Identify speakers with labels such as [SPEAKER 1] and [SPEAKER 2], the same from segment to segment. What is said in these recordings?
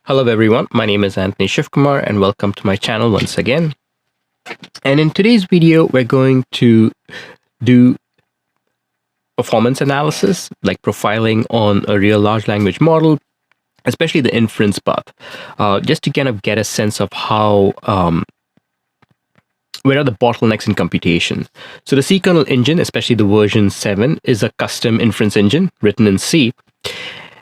[SPEAKER 1] Hello everyone, my name is Anthony Shivkumar and welcome to my channel once again. And in today's video, we're going to do performance analysis, like profiling on a real large language model, especially the inference path, just to kind of get a sense of how, where are the bottlenecks in computation. So the C-kernel engine, especially the version 7, is a custom inference engine written in C.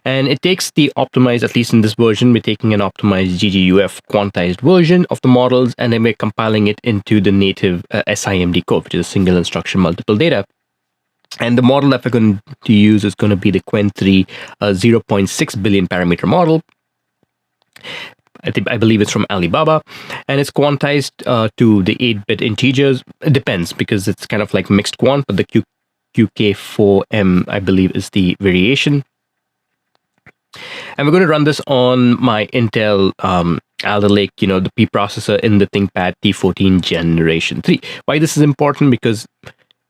[SPEAKER 1] And it takes the optimized, at least in this version, we're taking an optimized GGUF quantized version of the models, and then we're compiling it into the native SIMD code, which is a single instruction multiple data. And the model that we're going to use is going to be the Qwen 3 0.6 billion parameter model. I believe it's from Alibaba, and it's quantized to the 8-bit integers. It depends because it's kind of like mixed quant, but the QK4M, I believe, is the variation. And we're going to run this on my Intel Alder Lake, the P processor in the ThinkPad T14 Generation 3. Why this is important? Because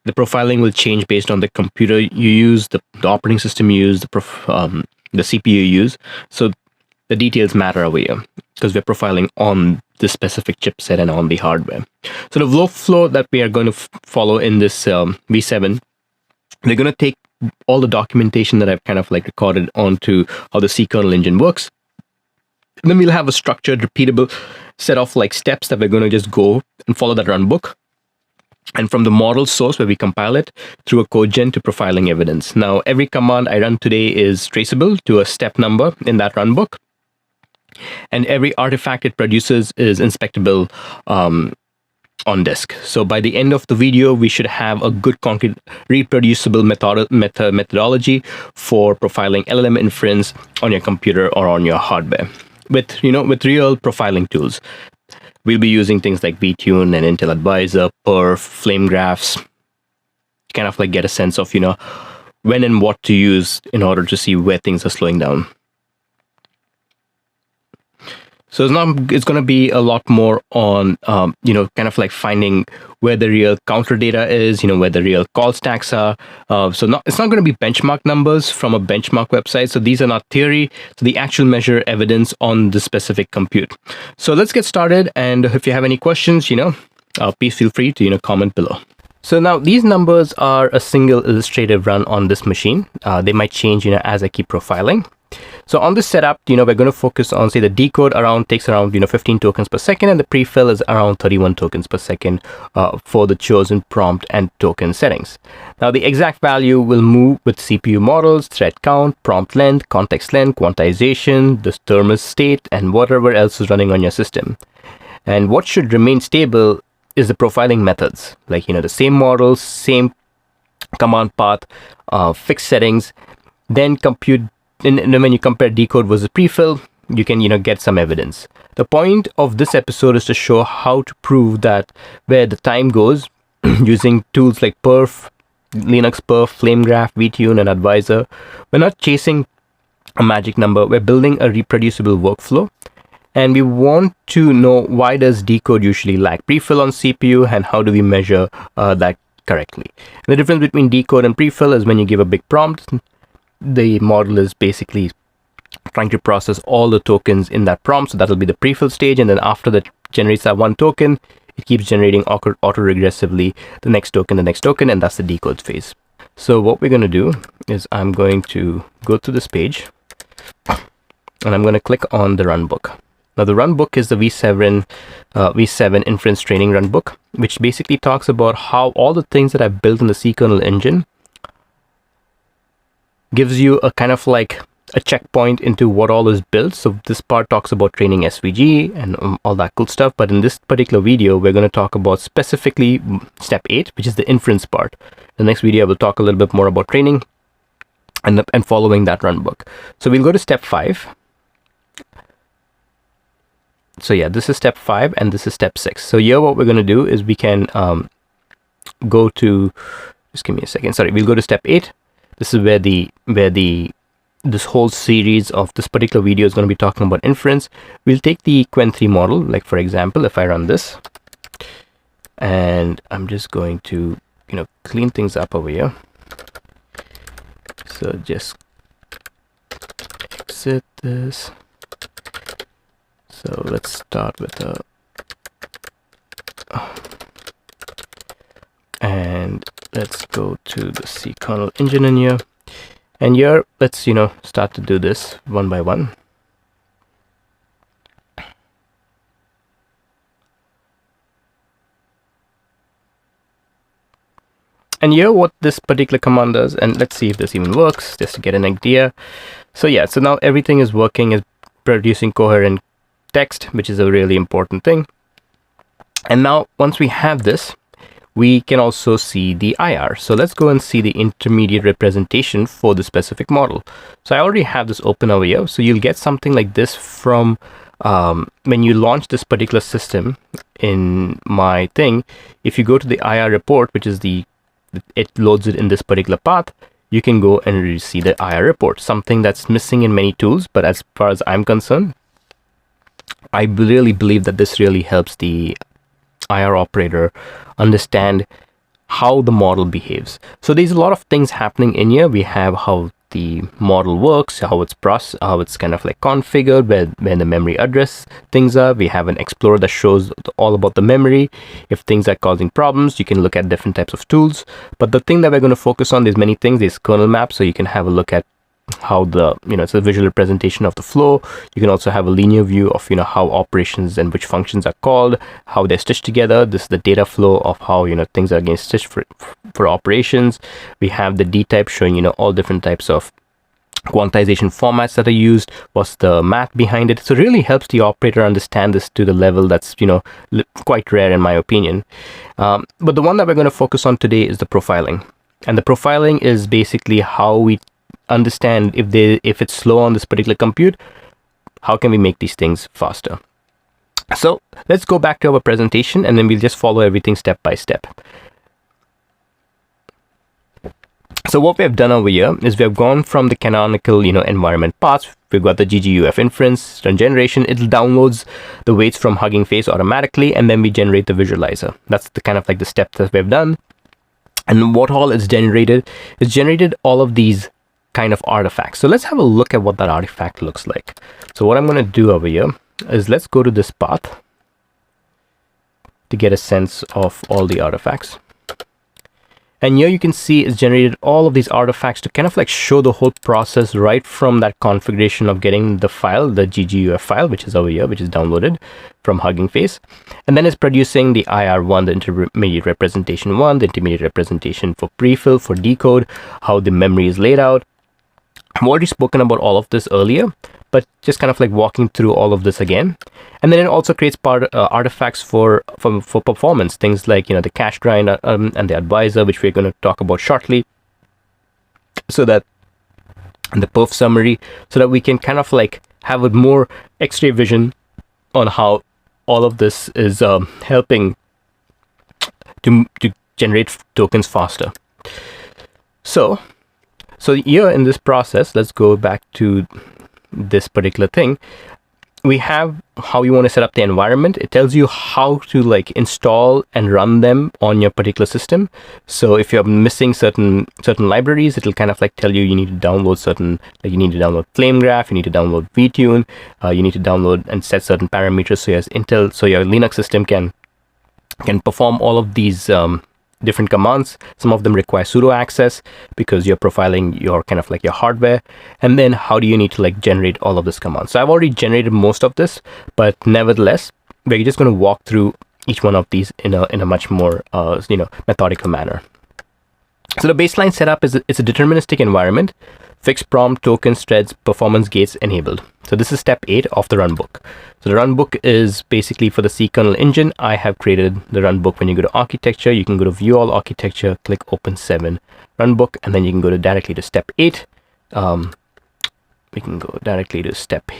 [SPEAKER 1] the profiling will change based on the computer you use, the operating system you use, the CPU you use. So the details matter over here because we're profiling on the specific chipset and on the hardware. So the workflow that we are going to follow in this V7, we're going to take all the documentation that I've kind of like recorded onto how the C-kernel engine works. And then we'll have a structured, repeatable set of like steps that we're going to just go and follow that runbook. And from the model source where we compile it through a code gen to profiling evidence. Now, every command I run today is traceable to a step number in that runbook. And every artifact it produces is inspectable on disk. So by the end of the video, we should have a good, concrete, reproducible methodology for profiling LLM inference on your computer or on your hardware with real profiling tools. We'll be using things like VTune and Intel Advisor, perf, flame graphs, kind of like get a sense of when and what to use in order to see where things are slowing down. So it's going to be a lot more on, kind of like finding where the real counter data is, where the real call stacks are. It's not going to be benchmark numbers from a benchmark website. So these are not theory. So the actual measure evidence on the specific compute. So let's get started. And if you have any questions, please feel free to, comment below. So now these numbers are a single illustrative run on this machine. They might change, as I keep profiling. So on this setup, we're going to focus on, say, the decode takes around, 15 tokens per second, and the prefill is around 31 tokens per second for the chosen prompt and token settings. Now, the exact value will move with CPU models, thread count, prompt length, context length, quantization, the thermos state, and whatever else is running on your system. And what should remain stable is the profiling methods, like, the same models, same command path, fixed settings, then compute. And when you compare decode versus prefill, you can get some evidence. The point of this episode is to show how to prove that where the time goes using tools like perf, Linux perf, flamegraph, VTune, and Advisor. We're not chasing a magic number. We're building a reproducible workflow, and we want to know why does decode usually lack prefill on CPU, and how do we measure that correctly. And the difference between decode and prefill is when you give a big prompt, the model is basically trying to process all the tokens in that prompt. So that'll be the prefill stage. And then after that generates that one token, it keeps generating auto-regressively the next token, and that's the decode phase. So what we're going to do is I'm going to go to this page and I'm going to click on the runbook. Now the runbook is the V7 inference training runbook, which basically talks about how all the things that I've built in the C-kernel engine gives you a kind of like a checkpoint into what all is built. So this part talks about training SVG and all that cool stuff. But in this particular video, we're going to talk about specifically step 8, which is the inference part. The next video, I will talk a little bit more about training and following that runbook. So we'll go to step 5. So yeah, this is step 5 and this is step 6. So here, what we're going to do is we can go to, just give me a second. Sorry, we'll go to step 8. This is where this whole series of this particular video is going to be talking about inference. We'll take the Qwen 3 model, like for example, if I run this, and I'm just going to, clean things up over here. So just exit this, So let's start with and let's go to the C kernel engine in here. And here, let's, start to do this one by one. And here, what this particular command does, and let's see if this even works, just to get an idea. So yeah, so now everything is working, is producing coherent text, which is a really important thing. And now, once we have this, we can also see the IR. So let's go and see the intermediate representation for the specific model. So I already have this open over here. So you'll get something like this from when you launch this particular system in my thing. If you go to the IR report, which is it loads it in this particular path, you can go and see the IR report, something that's missing in many tools. But as far as I'm concerned, I really believe that this really helps the IR operator understand how the model behaves. So there's a lot of things happening in here. We have how the model works, how it's kind of like configured, where the memory address things are. We have an explorer that shows all about the memory. If things are causing problems, you can look at different types of tools. But the thing that we're going to focus on, there's many things. There's kernel map, so you can have a look at how it's a visual representation of the flow. You can also have a linear view of how operations and which functions are called, how they're stitched together. This is the data flow of how things are getting stitched for operations. We have the D type showing all different types of quantization formats that are used, what's the math behind it. So it really helps the operator understand this to the level that's quite rare in my opinion. But the one that we're going to focus on today is the profiling. And the profiling is basically how we understand if it's slow on this particular compute, how can we make these things faster. So let's go back to our presentation, and then we'll just follow everything step by step. So what we have done over here is we have gone from the canonical environment paths. We've got the GGUF inference run generation. It downloads the weights from Hugging Face automatically, and then we generate the visualizer. That's the kind of like the step that we've done. And what all is generated all of these kind of artifacts. So let's have a look at what that artifact looks like. So what I'm going to do over here is let's go to this path to get a sense of all the artifacts. And here you can see it's generated all of these artifacts to kind of like show the whole process right from that configuration of getting the file, the GGUF file, which is over here, which is downloaded from Hugging Face. And then it's producing the IR1, the intermediate representation 1, the intermediate representation for prefill, for decode, how the memory is laid out. I've already spoken about all of this earlier, but just kind of like walking through all of this again. And then it also creates artifacts for performance, things like the cache grind and the advisor, which we're going to talk about shortly. So that the perf summary, so that we can kind of like have a more X-ray vision on how all of this is helping to generate tokens faster. So here in this process, let's go back to this particular thing. We have how you want to set up the environment. It tells you how to like install and run them on your particular system. So if you're missing certain libraries, it'll kind of like tell you need to download you need to download FlameGraph, you need to download VTune, you need to download and set certain parameters so your Linux system can perform all of these different commands. Some of them require sudo access because you're profiling your kind of like your hardware. And then how do you need to like generate all of this commands? So I've already generated most of this, but nevertheless, we're just going to walk through each one of these in a much more methodical manner. So the baseline setup is it's a deterministic environment, fixed prompt, tokens, threads, performance gates enabled. So this is step 8 of the runbook. So the runbook is basically for the C kernel engine. I have created the runbook. When you go to architecture, you can go to view all architecture, click open 7 runbook, and then you can go directly to step 8. We can go directly to step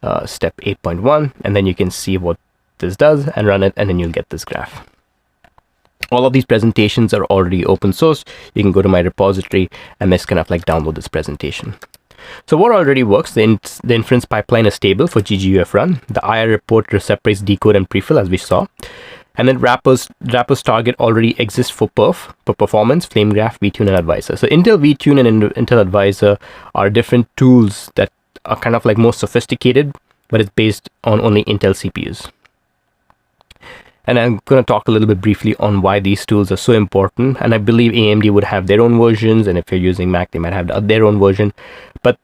[SPEAKER 1] 8.1, and then you can see what this does and run it, and then you'll get this graph. All of these presentations are already open source. You can go to my repository and just kind of like download this presentation. So what already works, the inference pipeline is stable for GGUF run. The IR report separates decode and prefill as we saw. And then wrappers target already exists for performance, FlameGraph, VTune, and Advisor. So Intel VTune and Intel Advisor are different tools that are kind of like more sophisticated but it's based on only Intel CPUs. And I'm going to talk a little bit briefly on why these tools are so important. And I believe AMD would have their own versions, and if you're using Mac, they might have their own version. But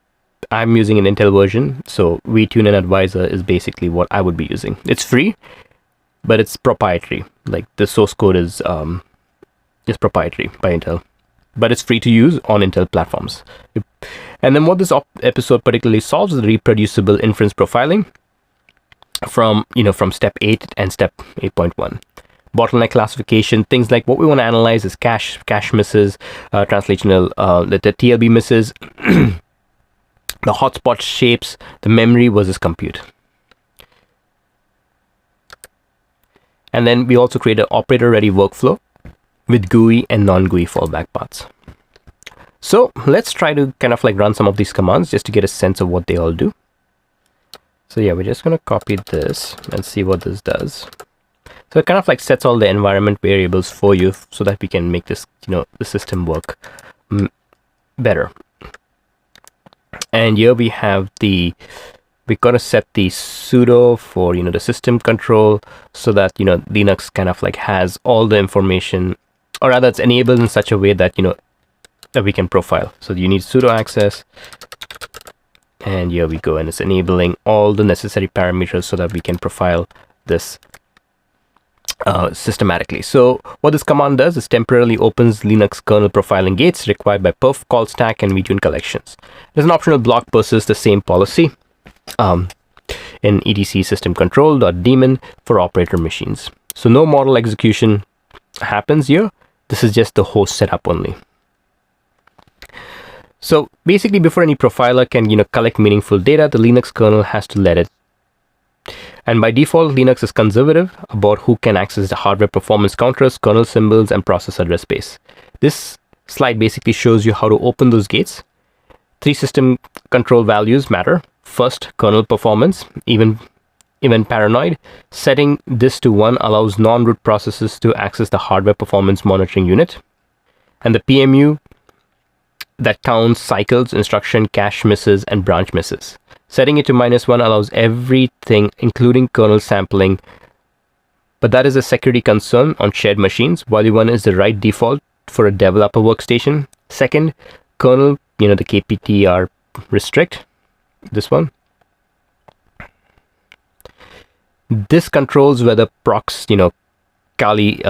[SPEAKER 1] I'm using an Intel version, so VTune and Advisor is basically what I would be using. It's free, but it's proprietary. Like the source code is proprietary by Intel, but it's free to use on Intel platforms. And then what this episode particularly solves is reproducible inference profiling from step 8 and step 8.1. Bottleneck classification, things like what we want to analyze is cache misses, translational, the TLB misses, the hotspot shapes, the memory versus compute. And then we also create an operator-ready workflow with GUI and non-GUI fallback paths. So let's try to kind of like run some of these commands just to get a sense of what they all do. So yeah, we're just going to copy this and see what this does. So it kind of like sets all the environment variables for you so that we can make this, the system work better. And here we have we're going to set the sudo for, the system control so that, Linux kind of like has all the information, or rather it's enabled in such a way that, that we can profile. So you need sudo access. And here we go, and it's enabling all the necessary parameters so that we can profile this systematically. So what this command does is temporarily opens Linux kernel profiling gates required by perf, call stack, and VTune collections. There's an optional block persists the same policy in etc system control.daemon for operator machines. So no model execution happens here. This is just the host setup only. So basically, before any profiler can, collect meaningful data, the Linux kernel has to let it. And by default, Linux is conservative about who can access the hardware performance counters, kernel symbols, and process address space. This slide basically shows you how to open those gates. 3 system control values matter. First, kernel performance, even paranoid. Setting this to 1 allows non-root processes to access the hardware performance monitoring unit. And the PMU that counts cycles, instruction, cache misses, and branch misses. Setting it to -1 allows everything, including kernel sampling, but that is a security concern on shared machines. Value 1 is the right default for a developer workstation. Second, kernel, the KPTR restrict, this one. This controls whether procs, Kali,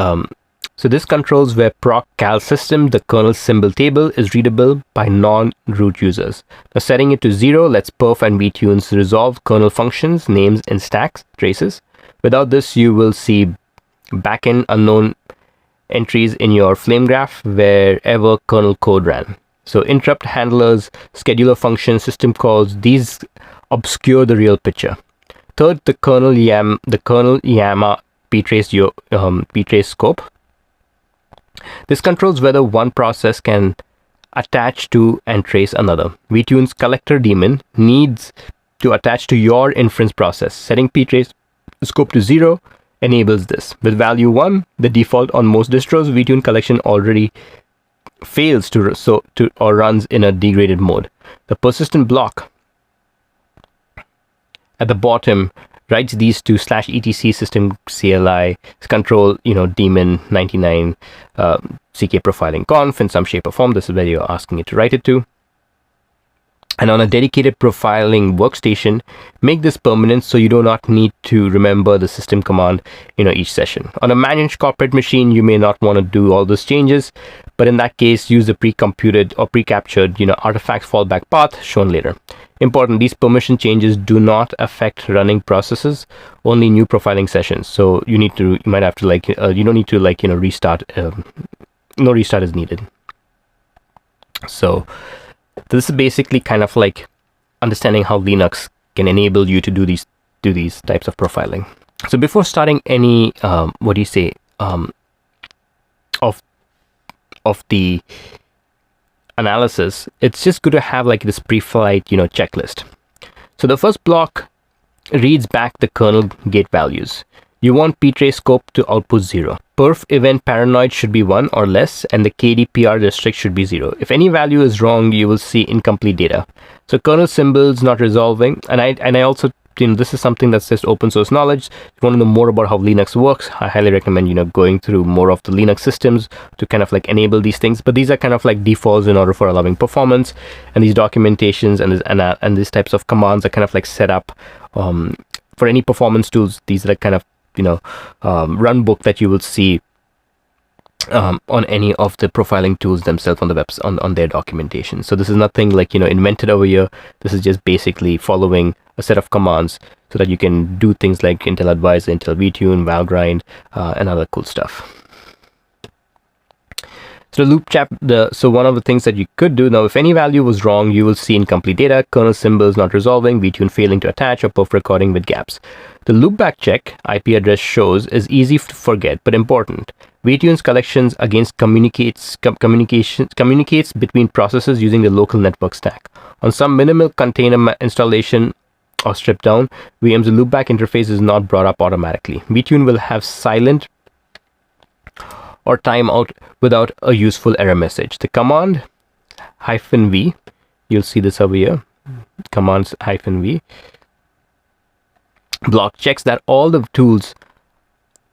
[SPEAKER 1] so this controls where proc cal system, the kernel symbol table, is readable by non-root users. Now setting it to 0 lets perf and vtunes resolve kernel functions, names, and stacks, traces. Without this, you will see backend unknown entries in your flame graph wherever kernel code ran. So interrupt handlers, scheduler functions, system calls, these obscure the real picture. Third, the kernel YAMA ptrace scope. This controls whether one process can attach to and trace another. VTune's collector daemon needs to attach to your inference process. Setting ptrace scope to 0 enables this. With value 1, the default on most distros, VTune collection already fails or runs in a degraded mode. The persistent block at the bottom writes these to /etc system CLI control, daemon 99 CK profiling conf in some shape or form. This is where you're asking it to write it to. And on a dedicated profiling workstation, make this permanent so you do not need to remember the system command, each session. On a managed corporate machine, you may not want to do all those changes, but in that case, use the pre-computed or pre-captured, artifact fallback path shown later. Important, these permission changes do not affect running processes, only new profiling sessions. So you might have to you don't need to restart. No restart is needed. So this is basically kind of like understanding how Linux can enable you to do these types of profiling. So before starting any, of the analysis, it's just good to have like this pre-flight, checklist. So the first block reads back the kernel gate values. You want ptrace scope to output 0. Perf event paranoid should be 1 or less, and the KDPR restrict should be 0. If any value is wrong, you will see incomplete data. So kernel symbols not resolving, and I also this is something that's just open source knowledge. If you want to know more about how Linux works, I highly recommend, going through more of the Linux systems to kind of like enable these things. But these are kind of like defaults in order for allowing performance, and these documentations and these types of commands are kind of like set up for any performance tools. These are kind of run book that you will see on any of the profiling tools themselves on the webs on their documentation. So this is nothing like invented over here. This is just basically following a set of commands so that you can do things like Intel Advisor, Intel VTune, Valgrind, and other cool stuff. So so one of the things that you could do now, if any value was wrong, you will see incomplete data, kernel symbols not resolving, VTune failing to attach, or perf recording with gaps. The loopback check IP address shows is easy to forget but important. VTune's collections against communicates between processes using the local network stack. On some minimal container installation or strip down VMs, the loopback interface is not brought up automatically. VTune will have silent or timeout without a useful error message. The command -v, you'll see this over here, commands -v block checks that all the tools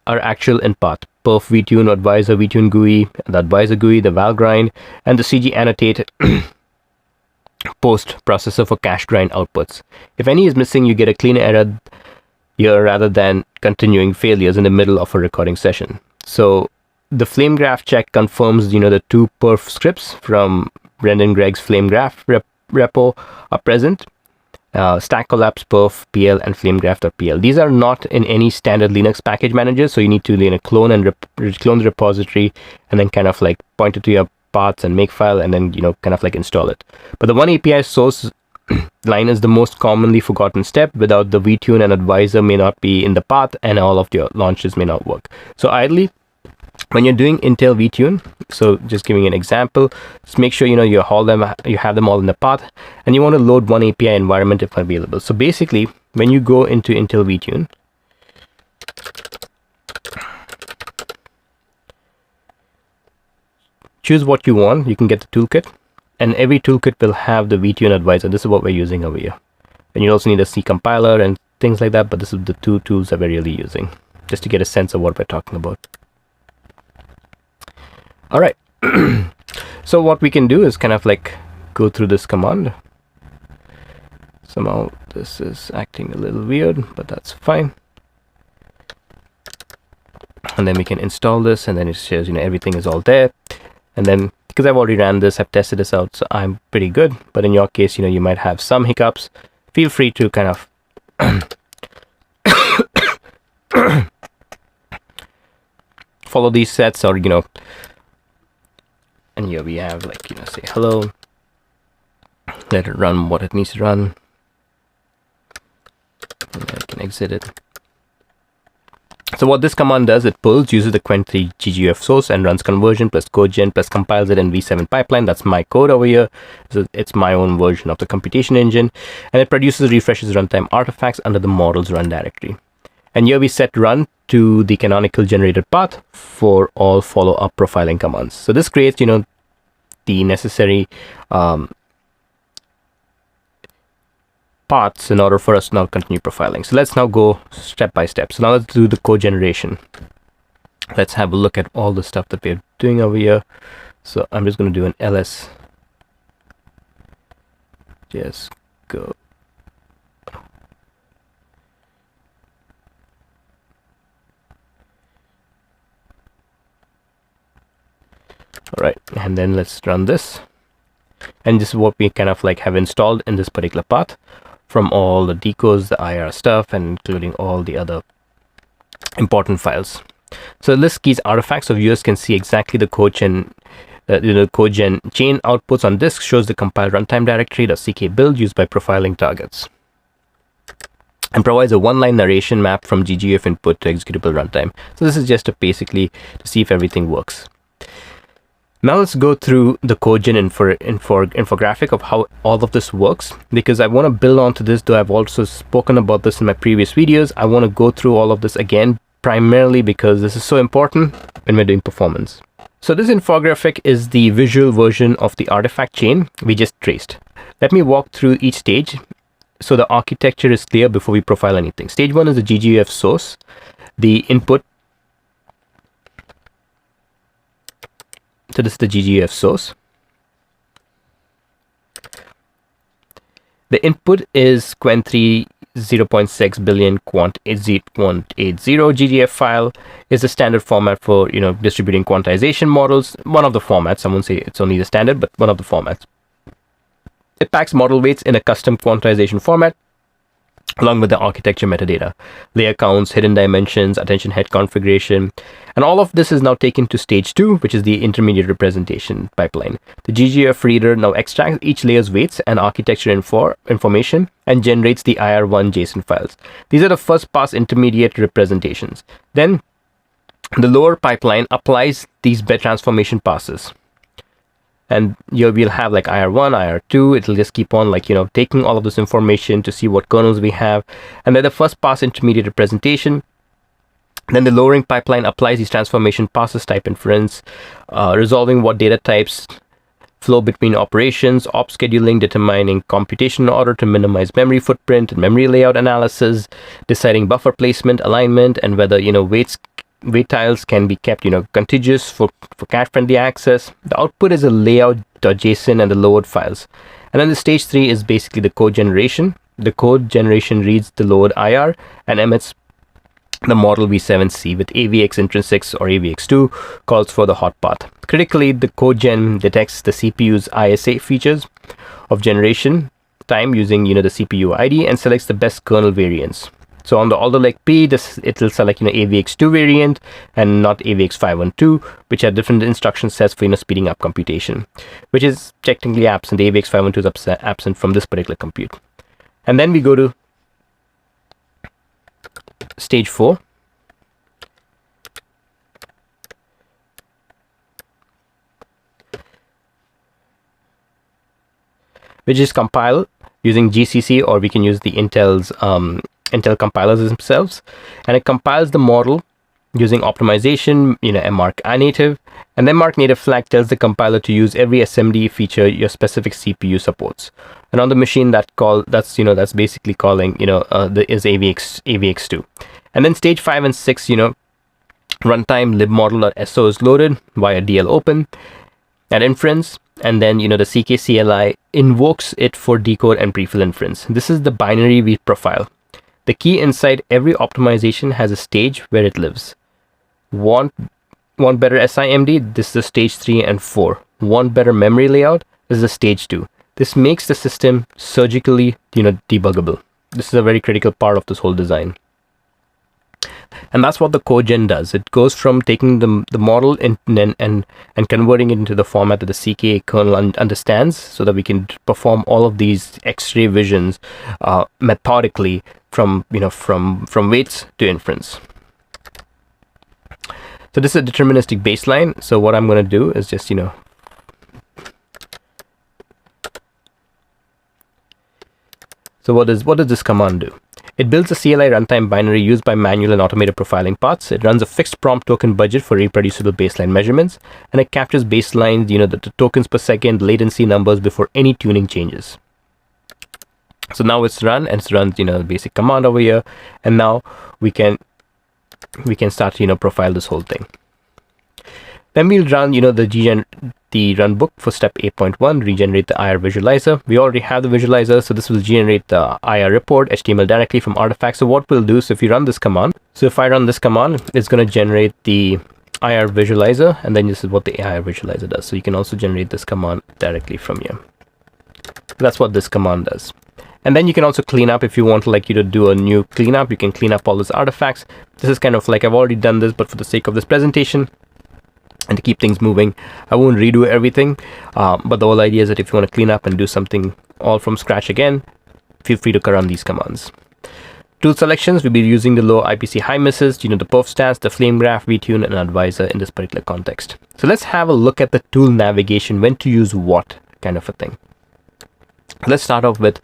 [SPEAKER 1] are actual in path. Perf VTune, Advisor, VTune GUI, the Advisor GUI, the Valgrind, and the CG annotate post processor for cache grind outputs. If any is missing, you get a clean error here rather than continuing failures in the middle of a recording session. So the flame graph check confirms the two perf scripts from Brendan Gregg's flame graph repo are present. Stack collapse, perf, pl, and flamegraph.pl. These are not in any standard Linux package manager, so you need to clone and clone the repository and then kind of like point it to your paths and make file and then kind of like install it. But the one API source line is the most commonly forgotten step. Without the VTune, and Advisor may not be in the path and all of your launches may not work. So ideally, when you're doing Intel VTune, so just giving an example, just make sure you have them all in the path, and you want to load one API environment if available. So basically, when you go into Intel VTune, choose what you want. You can get the toolkit, and every toolkit will have the VTune Advisor. This is what we're using over here, and you also need a C compiler and things like that. But this is the two tools that we're really using, just to get a sense of what we're talking about. All right. So what we can do is kind of like go through this command. Somehow this is acting a little weird, but that's fine. And then we can install this, and then it says everything is all there. And then because I've already ran this, I've tested this out, so I'm pretty good. But in your case, you might have some hiccups. Feel free to kind of follow these sets, or and here we have like say hello, let it run what it needs to run, and then I can exit it. So what this command does, it uses the Qwen3 GGF source and runs conversion plus codegen plus compiles it in V7 pipeline. That's my code over here. So it's my own version of the computation engine, and it produces refreshes runtime artifacts under the models run directory. And here we set run to the canonical generated path for all follow-up profiling commands. So this creates, the necessary paths in order for us to now continue profiling. So let's now go step by step. So now let's do the code generation. Let's have a look at all the stuff that we're doing over here. So I'm just going to do an ls just go. All right, and then let's run this, and this is what we kind of like have installed in this particular path from all the decodes, the IR stuff, and including all the other important files. So list keys artifacts, so viewers can see exactly the codegen chain outputs on disk. Shows the compiled runtime directory, the CK build used by profiling targets, and provides a one-line narration map from GGF input to executable runtime. So this is just basically to see if everything works. Now let's go through the codegen infographic of how all of this works, because I want to build onto this, though I've also spoken about this in my previous videos. I want to go through all of this again, primarily because this is so important when we're doing performance. So this infographic is the visual version of the artifact chain we just traced. Let me walk through each stage so the architecture is clear before we profile anything. Stage 1 is the GGF source, the input. So this is the GGF source. The input is Qwen3 0.6 billion quant 80.80 GGF file. Is the standard format for distributing quantization models. One of the formats. I won't say it's only the standard, but one of the formats. It packs model weights in a custom quantization format, along with the architecture metadata, layer counts, hidden dimensions, attention head configuration, and all of this is now taken to stage 2, which is the intermediate representation pipeline. The GGF reader now extracts each layer's weights and architecture information and generates the IR1 JSON files. These are the first pass intermediate representations. Then the lower pipeline applies these bed transformation passes. And we'll have like IR1, IR2. It'll just keep on taking all of this information to see what kernels we have. And then the first pass intermediate representation. Then the lowering pipeline applies these transformation passes, type inference, resolving what data types flow between operations, op scheduling, determining computation order to minimize memory footprint and memory layout analysis, deciding buffer placement, alignment, and whether weight tiles can be kept contiguous for cache-friendly access. The output is a layout.json and the load files. And then the stage 3 is basically the code generation. The code generation reads the load IR and emits the model V7C with AVX intrinsics or AVX2, calls for the hot path. Critically, the code gen detects the CPU's ISA features of generation time using the CPU ID and selects the best kernel variants. So on the Alder Lake P, it'll select AVX2 variant and not AVX512, which are different instruction sets for speeding up computation, which is technically absent. The AVX512 is absent from this particular compute. And then we go to stage 4. Which is compile using GCC, or we can use the Intel compilers themselves, and it compiles the model using optimization, mmark native, and then mark native flag tells the compiler to use every SMD feature your specific CPU supports. And on the machine that's basically calling is AVX2. And then stage 5 and 6, runtime libmodel.so is loaded via DL open and inference. And then the CKCLI invokes it for decode and prefill inference. This is the binary we profile. The key inside every optimization has a stage where it lives. Want better SIMD? This is the stage 3 and 4. Want better memory layout? This is the stage 2. This makes the system surgically debuggable. This is a very critical part of this whole design. And that's what the code gen does. It goes from taking the model and converting it into the format that the CK kernel understands, so that we can perform all of these X-ray visions methodically from weights to inference. So this is a deterministic baseline. So what I'm going to do is just So what does this command do? It builds a CLI runtime binary used by manual and automated profiling paths. It runs a fixed prompt token budget for reproducible baseline measurements, and it captures baselines, the tokens per second, latency numbers before any tuning changes. So now it's run, and it's run, the basic command over here, and now we can start, profile this whole thing. Then we'll run, the run book for step 8.1, regenerate the IR visualizer. We already have the visualizer, so this will generate the IR report, HTML directly from artifacts. So what we'll do, so if you run this command, if I run this command, it's going to generate the IR visualizer, and then this is what the IR visualizer does. So you can also generate this command directly from here. That's what this command does. And then you can also clean up if you want to do a new cleanup. You can clean up all these artifacts. This is kind of I've already done this, but for the sake of this presentation, and to keep things moving, I won't redo everything, but the whole idea is that if you want to clean up and do something all from scratch again, feel free to run these commands. Tool selections, we'll be using the low IPC high misses, the perf stats, the flame graph, vtune, and advisor in this particular context. So let's have a look at the tool navigation, when to use what kind of a thing. Let's start off with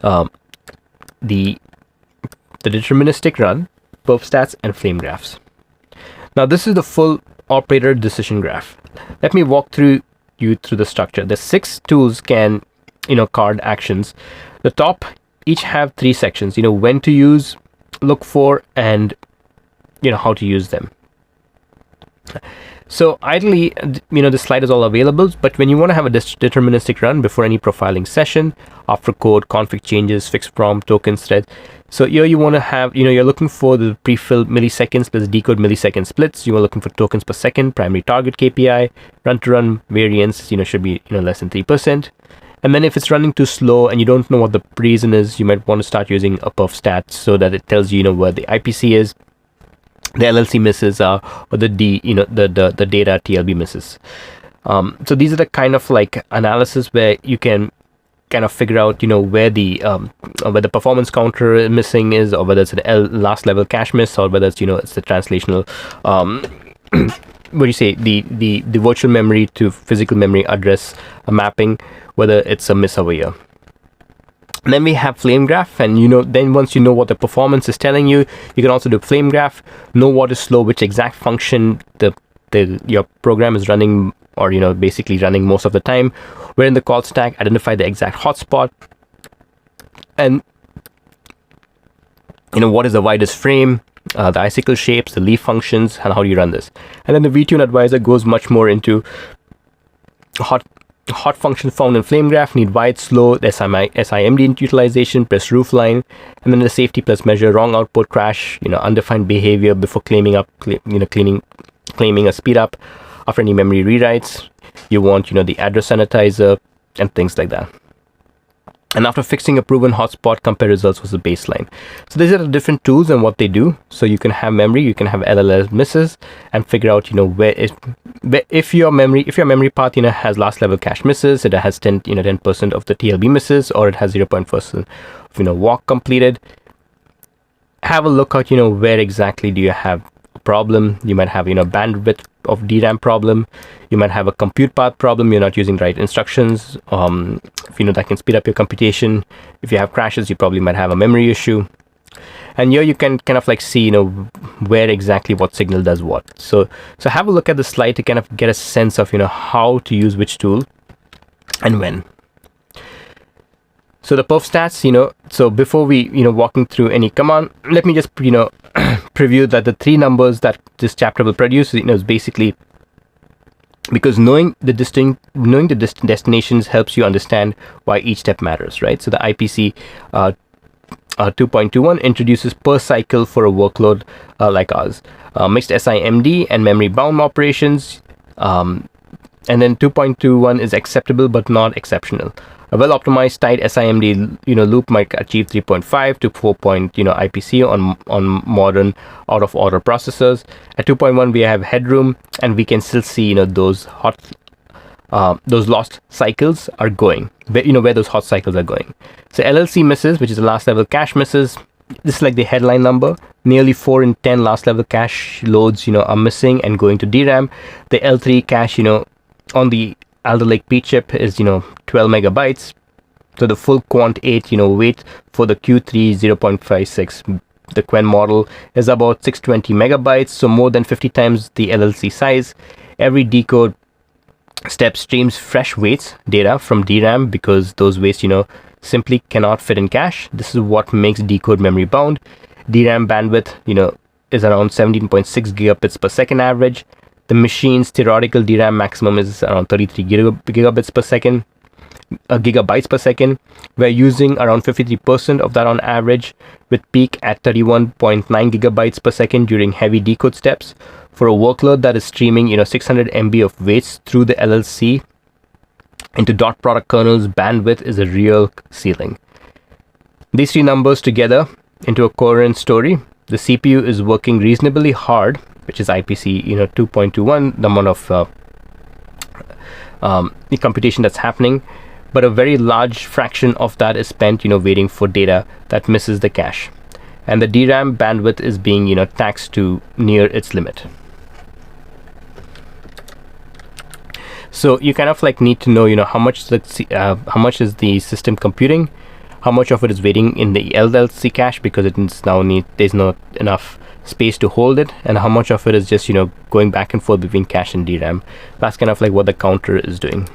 [SPEAKER 1] the deterministic run, perf stats, and flame graphs. Now this is the full operator decision graph. Let me walk you through the structure. The 6 tools can card actions. The top each have three sections, when to use, look for, and how to use them. So ideally, the slide is all available, but when you want to have a deterministic run before any profiling session, after code, config changes, fixed prompt, tokens, thread. So here you want to have, you're looking for the pre-filled milliseconds plus decode millisecond splits. You are looking for tokens per second, primary target KPI, run-to-run variance, should be, less than 3%. And then if it's running too slow and you don't know what the reason is, you might want to start using a perf stat so that it tells you, where the IPC is, the LLC misses are, or the the data TLB misses. So these are the kind of like analysis where you can kind of figure out where the performance counter missing is, or whether it's an last level cache miss, or whether it's it's the translational what do you say, the virtual memory to physical memory address mapping, whether it's a miss over here. And then we have flame graph, and then once you know what the performance is telling you, you can also do flame graph, know what is slow, which exact function your program is running, or basically running most of the time, where in the call stack, identify the exact hotspot, and what is the widest frame, the icicle shapes, the leaf functions, and how do you run this. And then the vTune advisor goes much more into hot function found in flame graph, need wide, slow, the SIMD utilization, press roofline, and then the safety plus measure, wrong output, crash, undefined behavior before claiming a speed up after any memory rewrites. You want the address sanitizer and things like that. And after fixing a proven hotspot, compare results with the baseline. So these are the different tools and what they do. So you can have memory, you can have LLM misses, and figure out if your memory path has last level cache misses, it has 10% of the TLB misses, or it has 0.1% of walk completed. Have a look at where exactly do you have a problem. You might have bandwidth of DRAM problem. You might have a compute path problem. You're not using the right instructions. That can speed up your computation. If you have crashes, you probably might have a memory issue. And here you can kind of like see where exactly what signal does what. So have a look at the slide to kind of get a sense of how to use which tool and when. So the perf stats, so before we walking through any command, let me just preview that the three numbers that this chapter will produce is basically because knowing the destinations helps you understand why each step matters, right? So the IPC 2.21 introduces per cycle for a workload like ours, mixed SIMD and memory bound operations, and then 2.21 is acceptable but not exceptional. A well-optimized tight SIMD loop might achieve 3.5 to 4 IPC on modern out-of-order processors. At 2.1 we have headroom, and we can still see those lost cycles are going, where those hot cycles are going. So LLC misses, which is the last level cache misses. This is like the headline number. Nearly 4 in 10 last level cache loads are missing and going to DRAM. The L3 cache on the Alder Lake P chip is 12 megabytes. So the full quant 8 weight for the Q3 0.56 the Quen model is about 620 megabytes, so more than 50 times the LLC size. Every decode step streams fresh weights data from DRAM because those weights simply cannot fit in cache. This is what makes decode memory bound. DRAM bandwidth is around 17.6 gigabits per second average. The machine's theoretical DRAM maximum is around 33 gigabytes per second. Gigabytes per second. We're using around 53% of that on average, with peak at 31.9 gigabytes per second during heavy decode steps. For a workload that is streaming 600 MB of weights through the LLC into dot product kernels, bandwidth is a real ceiling. These three numbers together into a coherent story. The CPU is working reasonably hard, which is IPC 2.21, the amount of the computation that's happening, but a very large fraction of that is spent waiting for data that misses the cache, and the DRAM bandwidth is being taxed to near its limit. So you kind of like need to know how much is the system computing, how much of it is waiting in the LLC cache because there's not enough space to hold it, and how much of it is just going back and forth between cache and DRAM. That's kind of like what the counter is doing.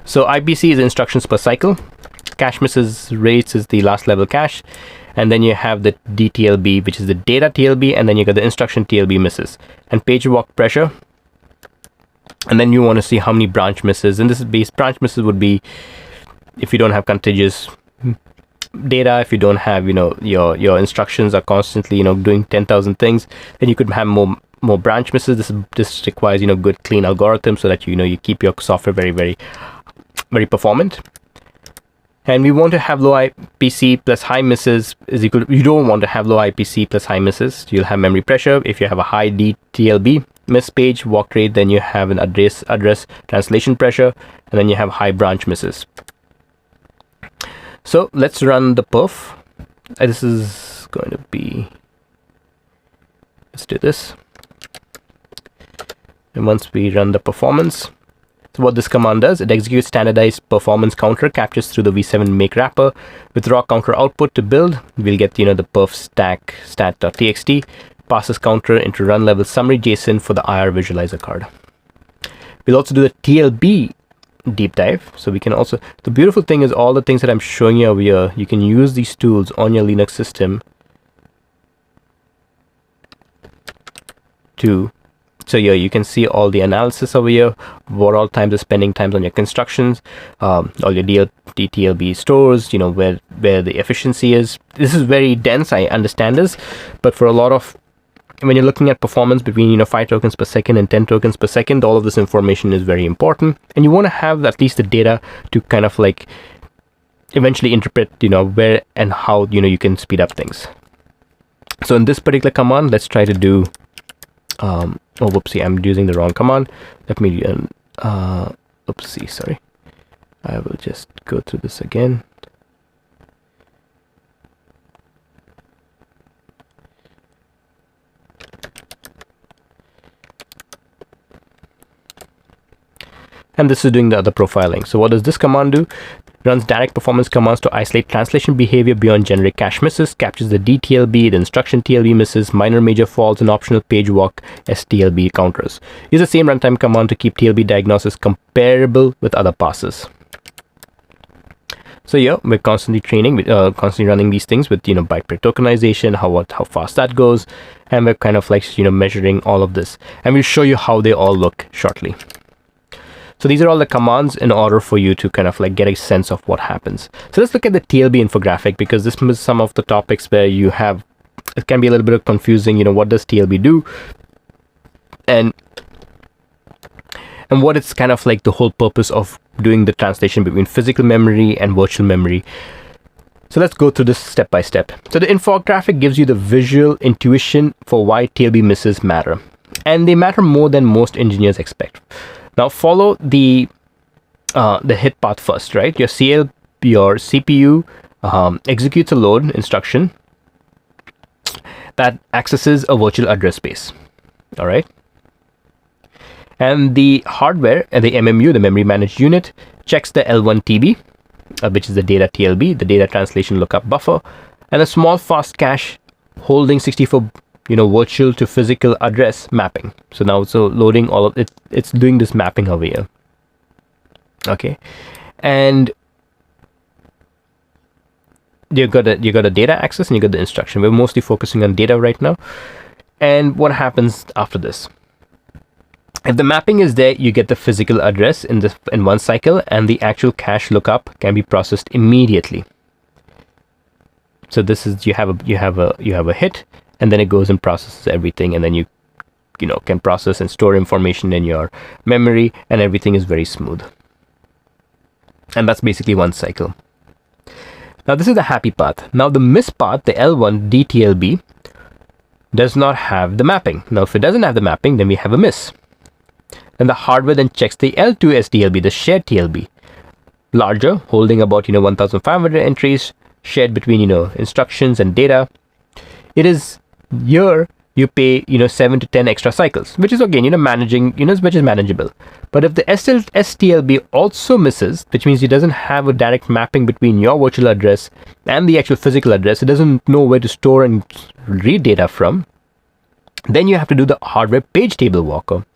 [SPEAKER 1] So IPC is instructions per cycle. cache misses rates is the last level cache, and then you have the DTLB, which is the data TLB, and then you got the instruction TLB misses, and page walk pressure. And then you want to see how many branch misses, and this is base branch misses would be if you don't have contiguous data, if you don't have, you know, your instructions are constantly, you know, doing 10,000 things, then you could have more branch misses. This requires, you know, good clean algorithms so that, you know, you keep your software very performant. And we want to have low IPC plus high misses is equal to, you don't want to have low IPC plus high misses. You'll have memory pressure. If you have a high DTLB miss page walk rate, then you have an address translation pressure, and then you have high branch misses. So let's run the perf. This is going to be, let's do this. And once we run the performance, so what this command does, it executes standardized performance counter, captures through the V7 make wrapper with raw counter output to build. We'll get, you know, the perf stack stat.txt, passes counter into run level summary JSON for the IR visualizer card. We'll also do the TLB deep dive. So we can also, the beautiful thing is all the things that I'm showing you over here, you can use these tools on your Linux system to, so yeah, you can see all the analysis over here, what all times are spending times on your constructions, all your DTLB stores, you know, where the efficiency is. This is very dense, I understand this, but for a lot of, when you're looking at performance between, you know, 5 tokens per second and 10 tokens per second, all of this information is very important, and you want to have at least the data to kind of like eventually interpret, you know, where and how, you know, you can speed up things. So in this particular command, let's try to do oh whoopsie, I'm using the wrong command. Let me oopsie, sorry, I will just go through this again. And this is doing the other profiling. So what does this command do? Runs direct performance commands to isolate translation behavior beyond generic cache misses, captures the DTLB, the instruction TLB misses, minor major faults, and optional page walk STLB counters. Use the same runtime command to keep TLB diagnosis comparable with other passes. So yeah, we're constantly training, constantly running these things with, you know, byte per tokenization, how fast that goes, and we're kind of like, you know, measuring all of this. And we'll show you how they all look shortly. So these are all the commands in order for you to kind of like get a sense of what happens. So let's look at the TLB infographic, because this is some of the topics where you have, it can be a little bit confusing, you know, what does TLB do? And what it's kind of like the whole purpose of doing the translation between physical memory and virtual memory. So let's go through this step by step. So the infographic gives you the visual intuition for why TLB misses matter. And they matter more than most engineers expect. Now follow the hit path first, right? Your CPU executes a load instruction that accesses a virtual address space. All right. And the hardware, the MMU, the memory managed unit, checks the L1 TB, which is the data TLB, the data translation lookup buffer, and a small fast cache holding 64, you know, virtual to physical address mapping. So now it's loading all of it. It's doing this mapping over here. Okay, and you got a data access and you got the instruction. We're mostly focusing on data right now. And what happens after this? If the mapping is there, you get the physical address in one cycle, and the actual cache lookup can be processed immediately. So this is, you have a hit, and then it goes and processes everything, and then you know, can process and store information in your memory, and everything is very smooth. And that's basically one cycle. Now this is the happy path. Now the miss path, the L1 DTLB, does not have the mapping. Now if it doesn't have the mapping, then we have a miss. And the hardware then checks the L2 STLB, the shared TLB, larger, holding about, you know, 1,500 entries, shared between, you know, instructions and data. It is here you pay, you know, 7 to 10 extra cycles, which is again, you know, managing, you know, which is manageable. But if the STLB also misses, which means it doesn't have a direct mapping between your virtual address and the actual physical address, it doesn't know where to store and read data from, then you have to do the hardware page table walker.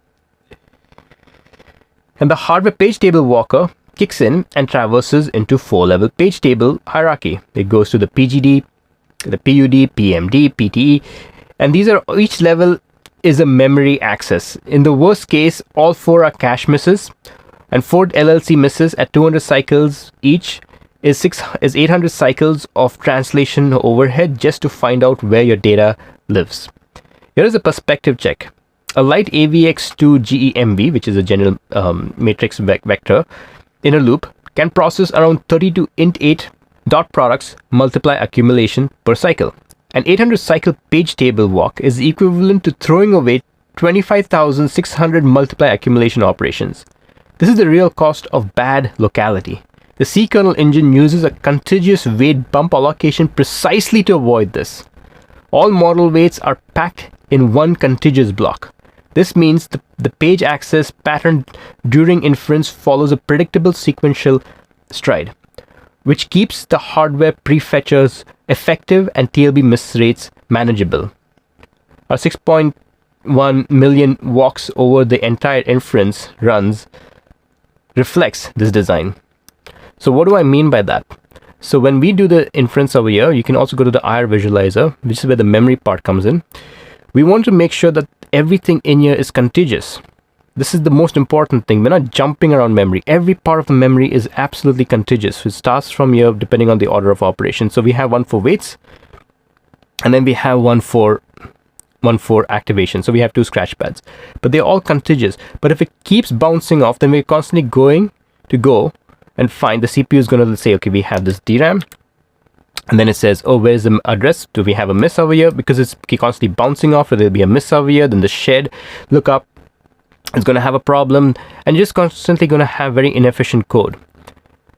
[SPEAKER 1] And the hardware page table walker kicks in and traverses into 4-level page table hierarchy. It goes to the PGD, the PUD, PMD, PTE, and these are each level is a memory access. In the worst case, all 4 are cache misses, and 4 LLC misses at 200 cycles each is 800 cycles of translation overhead just to find out where your data lives. Here is a perspective check. A light AVX2 GEMB, which is a general matrix vector, in a loop can process around 32 int8 dot products multiply accumulation per cycle. An 800 cycle page table walk is equivalent to throwing away 25,600 multiply accumulation operations. This is the real cost of bad locality. The C kernel engine uses a contiguous weight bump allocation precisely to avoid this. All model weights are packed in one contiguous block. This means the page access pattern during inference follows a predictable sequential stride, which keeps the hardware prefetchers effective and TLB miss rates manageable. Our 6.1 million walks over the entire inference runs reflects this design. So what do I mean by that? So when we do the inference over here, you can also go to the IR visualizer, which is where the memory part comes in. We want to make sure that everything in here is contiguous. This is the most important thing. We're not jumping around memory. Every part of the memory is absolutely contiguous. So it starts from here depending on the order of operation. So we have one for weights, and then we have one for activation. So we have 2 scratch pads, but they're all contiguous. But if it keeps bouncing off, then we're constantly going to go and find the CPU is going to say, okay, we have this DRAM. And then it says, oh, where's the address? Do we have a miss over here? Because it's constantly bouncing off, there'll be a miss over here. Then the shared lookup is going to have a problem, and just constantly going to have very inefficient code.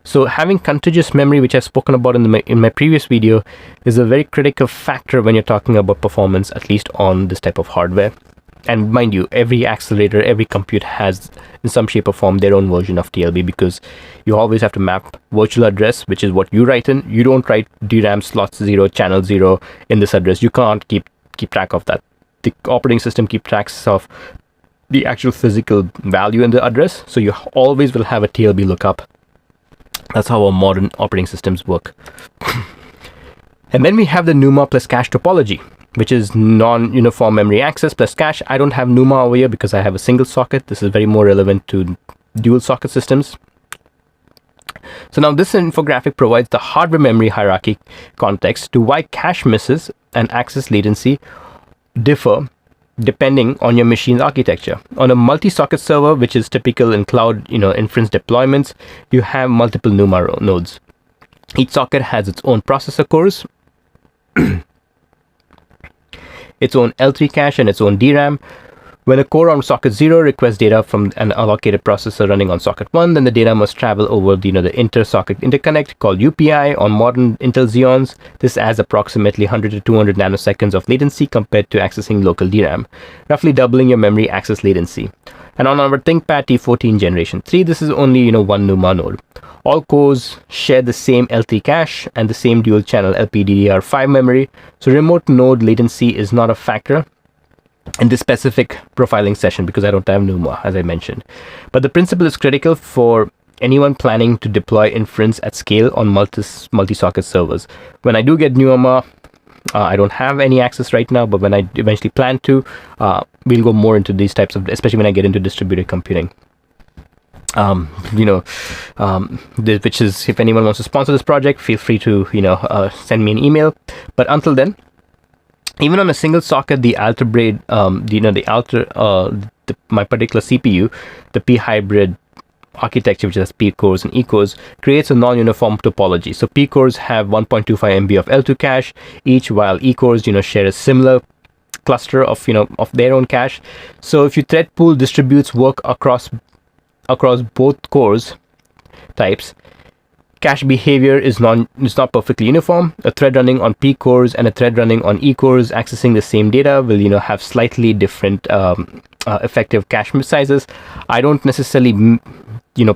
[SPEAKER 1] So having contiguous memory, which I've spoken about in my previous video, is a very critical factor when you're talking about performance, at least on this type of hardware. And mind you, every accelerator, every compute has in some shape or form their own version of TLB, because you always have to map virtual address, which is what you write in. You don't write DRAM slot 0, channel 0 in this address. You can't keep track of that. The operating system keeps track of the actual physical value in the address. So you always will have a TLB lookup. That's how our modern operating systems work. And then we have the NUMA plus cache topology, which is non-uniform memory access plus cache. I don't have NUMA over here because I have a single socket. This is very more relevant to dual socket systems. So now this infographic provides the hardware memory hierarchy context to why cache misses and access latency differ depending on your machine's architecture. On a multi-socket server, which is typical in cloud inference deployments, you have multiple NUMA nodes. Each socket has its own processor cores, its own L3 cache, and its own DRAM. When a core on socket 0 requests data from an allocated processor running on socket 1, then the data must travel over the inter-socket interconnect called UPI. On modern Intel Xeons, this adds approximately 100 to 200 nanoseconds of latency compared to accessing local DRAM, roughly doubling your memory access latency. And on our ThinkPad T14 Generation 3, this is only one NUMA node. All cores share the same L3 cache and the same dual channel LPDDR5 memory, so remote node latency is not a factor in this specific profiling session because I don't have NUMA, as I mentioned. But the principle is critical for anyone planning to deploy inference at scale on multi-socket servers. When I do get NUMA, I don't have any access right now, but when I eventually plan to, we'll go more into these types of, especially when I get into distributed computing. Which is, if anyone wants to sponsor this project, feel free to send me an email. But until then, even on a single socket, the Alter braid, my particular CPU, the P hybrid architecture, which has P cores and E cores, creates a non-uniform topology. So P cores have 1.25 MB of L2 cache each, while E cores, share a similar cluster of their own cache. So if you thread pool distributes work across both cores types, cache behavior is not perfectly uniform. A thread running on P cores and a thread running on E cores accessing the same data will have slightly different effective cache miss sizes. I don't necessarily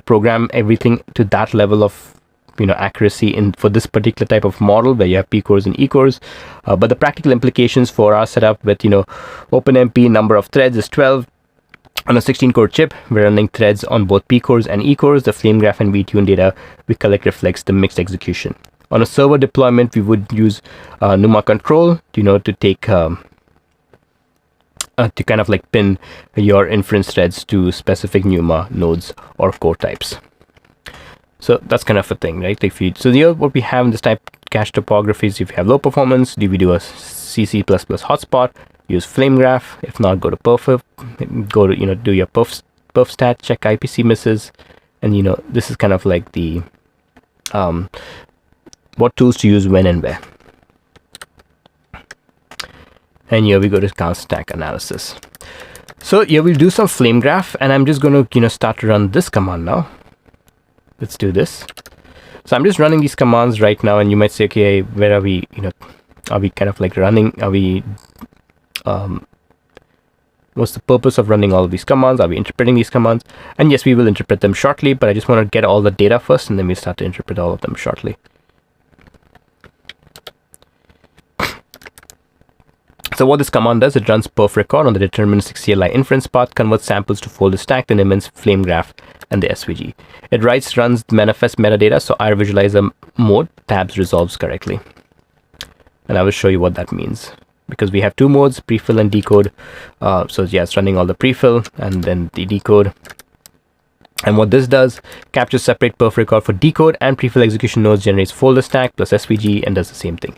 [SPEAKER 1] program everything to that level of accuracy for this particular type of model where you have P cores and E cores, but the practical implications for our setup with OpenMP number of threads is 12. On a 16-core chip, we're running threads on both P cores and E cores. The flame graph and VTune data we collect reflects the mixed execution. On a server deployment, we would use NUMA control, to take to kind of like pin your inference threads to specific NUMA nodes or core types. So that's kind of a thing, right? What we have in this type cache topography is if you have low performance, we do a CC++ hotspot. Use flame graph. If not, go to perf. Go to do your perf stat, check IPC misses, and this is kind of like the what tools to use when and where. And here we go to count stack analysis. So here we'll do some flame graph, and I'm just going to start to run this command now. Let's do this. So I'm just running these commands right now, and you might say, okay, where are we? Are we kind of like running? Are we what's the purpose of running all of these commands? Are we interpreting these commands? And yes, we will interpret them shortly, but I just want to get all the data first, and then we start to interpret all of them shortly. So what this command does, it runs perf record on the deterministic CLI inference path, converts samples to folder stack, then emits flame graph and the SVG. It runs manifest metadata, so our visualizer mode tabs resolves correctly. And I will show you what that means. Because we have two modes, prefill and decode. So yeah, it's running all the prefill and then the decode. And what this does, captures separate perf record for decode and prefill execution nodes, generates folder stack plus SVG, and does the same thing.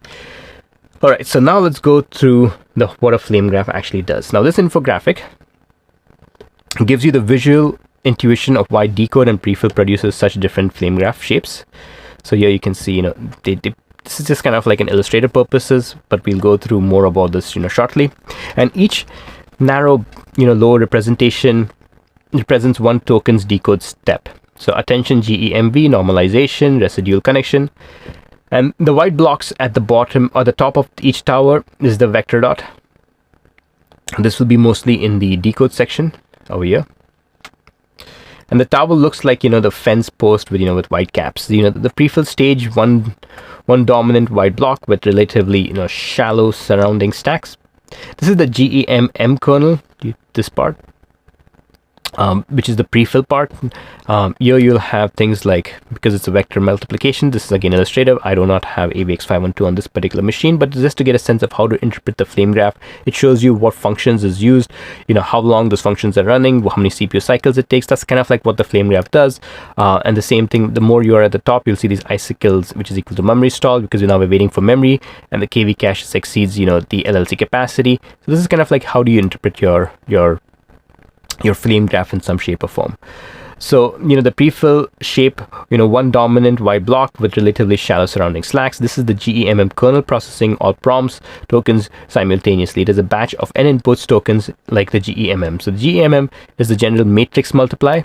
[SPEAKER 1] All right, so now let's go through what a flame graph actually does. Now this infographic gives you the visual intuition of why decode and prefill produces such different flame graph shapes. So here you can see, this is just kind of like an illustrative purposes, but we'll go through more about this, shortly. And each narrow, low representation represents one token's decode step. So attention, GEMV, normalization, residual connection. And the white blocks at the bottom or the top of each tower is the vector dot. This will be mostly in the decode section over here. And the tower looks like, the fence post with, with white caps. The prefill stage, one dominant white block with relatively, shallow surrounding stacks. This is the GEMM kernel, this part, which is the prefill part. Here you'll have things like, because it's a vector multiplication, this is again illustrative. I do not have AVX512 on this particular machine, but just to get a sense of how to interpret the flame graph, it shows you what functions is used, how long those functions are running, how many CPU cycles it takes. That's kind of like what the flame graph does. And the same thing, the more you are at the top, you'll see these icicles, which is equal to memory stall, because now we're waiting for memory, and the KV cache exceeds, the LLC capacity. So this is kind of like how do you interpret your flame graph in some shape or form. So, the prefill shape, one dominant white block with relatively shallow surrounding slacks. This is the GEMM kernel processing all prompts tokens simultaneously. It is a batch of n inputs tokens like the GEMM. So the GEMM is the general matrix multiply.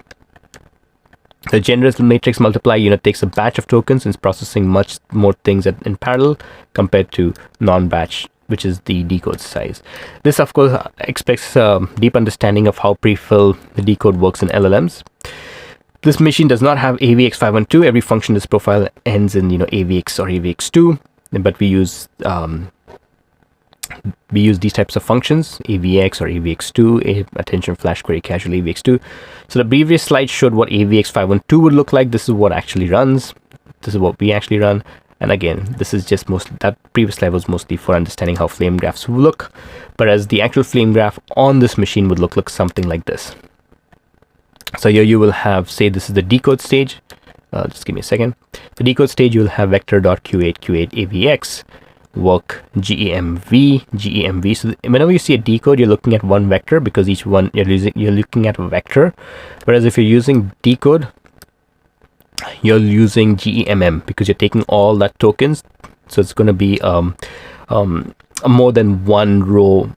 [SPEAKER 1] The general matrix multiply, takes a batch of tokens and is processing much more things in parallel compared to non-batch, which is the decode size. This, of course, expects a deep understanding of how prefill the decode works in LLMs. This machine does not have AVX512. Every function in this profile ends in AVX or AVX2, but we use these types of functions, AVX or AVX2, attention flash query casual AVX2. So the previous slide showed what AVX512 would look like. This is what actually runs. This is what we actually run. And again, this is just mostly, that previous slide was mostly for understanding how flame graphs look, but as the actual flame graph on this machine would look something like this. So here you will have, say this is the decode stage. Just give me a second. The decode stage, you'll have vector.q8 AVX, work GEMV. So whenever you see a decode, you're looking at one vector because each one you're looking at a vector. Whereas if you're using decode, you're using GEMM because you're taking all that tokens. So it's going to be more than one row.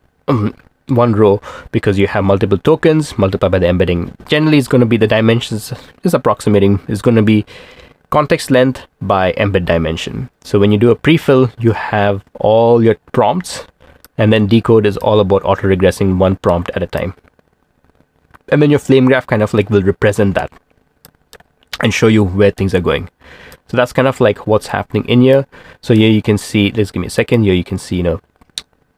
[SPEAKER 1] One row because you have multiple tokens multiplied by the embedding. Generally, it's going to be the dimensions is approximating is going to be context length by embed dimension. So when you do a prefill, you have all your prompts, and then decode is all about auto regressing one prompt at a time. And then your flame graph kind of like will represent that and show you where things are going. So that's kind of like what's happening in here. So here you can see, let's give me a second. Here you can see,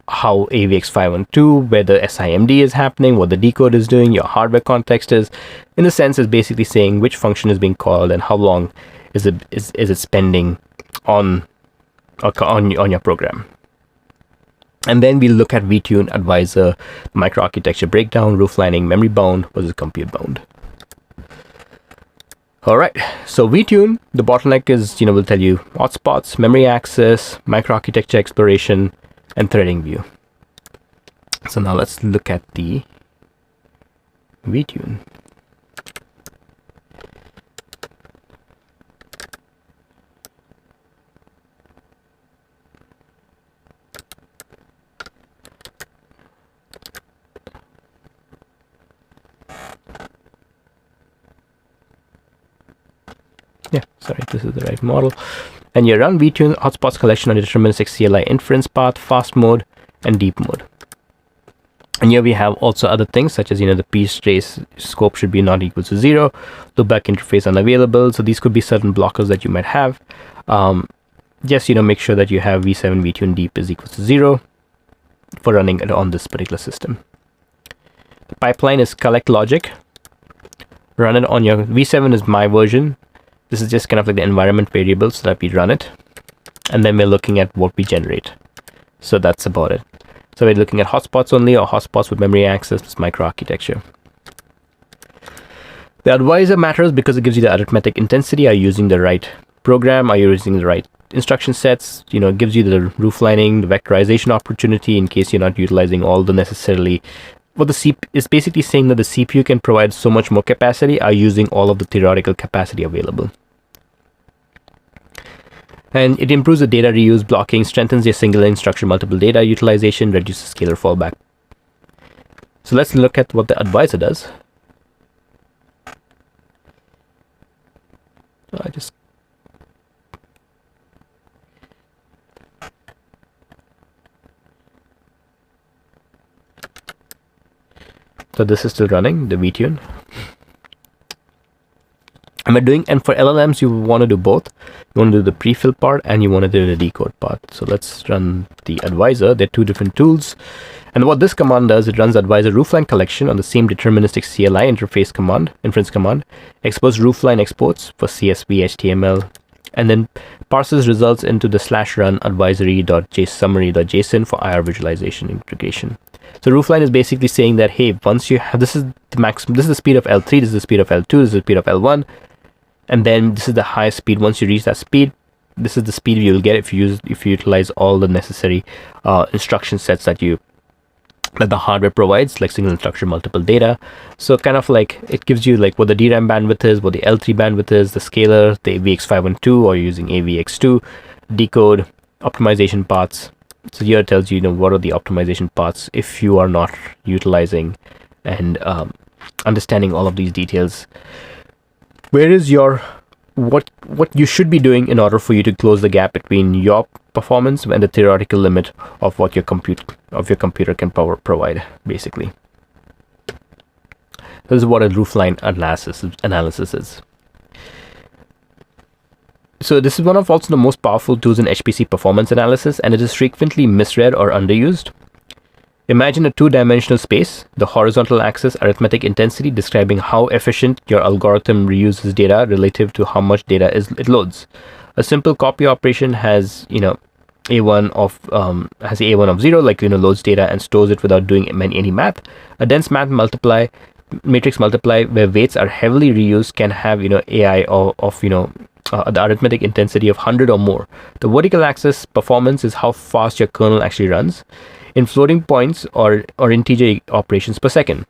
[SPEAKER 1] how AVX512, where the SIMD is happening, what the decode is doing, your hardware context is. In a sense, is basically saying which function is being called and how long is it spending on your program. And then we look at VTune Advisor, microarchitecture breakdown, rooflining, memory bound versus compute bound. All right, so VTune, the bottleneck is, will tell you hotspots, memory access, microarchitecture exploration, and threading view. So now let's look at the VTune. Yeah, sorry, this is the right model. And you run VTune hotspots collection on the deterministic CLI inference path, fast mode, and deep mode. And here we have also other things such as, the piece trace scope should be not equal to 0, loopback interface unavailable. So these could be certain blockers that you might have. Just, make sure that you have V7 VTune deep is equal to 0 for running it on this particular system. The pipeline is collect logic. Run it on your V7 is my version. This is just kind of like the environment variable so that we run it. And then we're looking at what we generate. So that's about it. So we're looking at hotspots only or hotspots with memory access, this microarchitecture. The advisor matters because it gives you the arithmetic intensity. Are you using the right program? Are you using the right instruction sets? It gives you the rooflining, the vectorization opportunity in case you're not utilizing all the necessarily. What the CPU is basically saying that the CPU can provide so much more capacity, are using all of the theoretical capacity available. And it improves the data reuse blocking, strengthens your single instruction multiple data utilization, reduces scalar fallback. So let's look at what the advisor does. So this is still running, the VTune. And for LLMs, you want to do both. You want to do the pre-fill part and you want to do the decode part. So let's run the advisor. They're two different tools. And what this command does, it runs advisor roofline collection on the same deterministic CLI interface command, inference command, expose roofline exports for CSV, HTML, and then parses results into the /run advisory.summary.json for IR visualization integration. So roofline is basically saying that, hey, once you have, this is the maximum, this is the speed of L3, this is the speed of L2, this is the speed of L1, and then this is the highest speed. Once you reach that speed, this is the speed you'll get if you utilize all the necessary instruction sets that the hardware provides, like single instruction multiple data. So kind of like it gives you like what the DRAM bandwidth is, what the L3 bandwidth is, the scalar, the AVX512 or using AVX2, decode, optimization paths. So here it tells you, what are the optimization paths if you are not utilizing and understanding all of these details. Where is your what you should be doing in order for you to close the gap between your performance and the theoretical limit of what your computer can provide, basically. This is what a roofline analysis is. So this is one of also the most powerful tools in HPC performance analysis, and it is frequently misread or underused. Imagine a two-dimensional space, the horizontal axis arithmetic intensity describing how efficient your algorithm reuses data relative to how much data it loads. A simple copy operation has A1 of 0, like loads data and stores it without doing any math. A dense matrix multiply where weights are heavily reused can have AI of the arithmetic intensity of 100 or more. The vertical axis performance is how fast your kernel actually runs in floating points or integer operations per second.